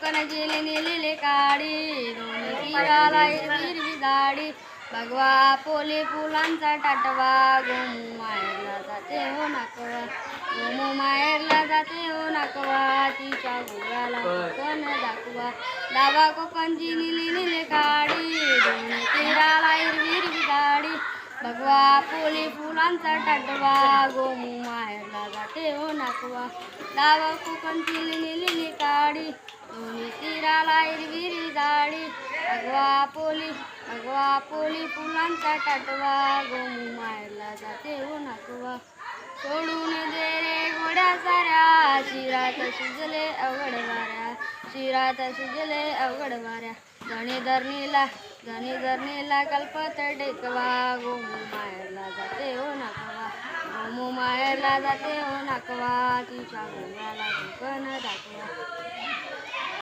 कोकण गेले नेलेले काडी दोन्ही तीराला हिरवी गाडी भगवा पोले फुलांचा टाटवा गोमू माहेरला जाते हो नाकवा गोमू माहेरला जाते हो नाकवा तिच्या गोव्याला कोकण दाखवा डावा कोकणची निली निले काडी दोन्ही तीराला हिरवी गाडी भगवा पोले फुलांचा टाटवा गोमू माहेरला जाते हो नाकवा डावा कोकणची निली काडी दोन्ही तीराला हिरवी गाडी भगवा पोली फुलांचा टाटवा गोमू माहेरला जाते हो नाकवा सोडून दे रे घोड्या साऱ्या शिरात शिजले अवघड वाऱ्या शिरात शिजले अवघड वाऱ्या धनी धरणीला कल्पत टेकवा गोमू माहेरला जाते हो नाकवा गोमू माहेरला जाते हो नाकवा तिच्या गोव्याला कोकण दाखवा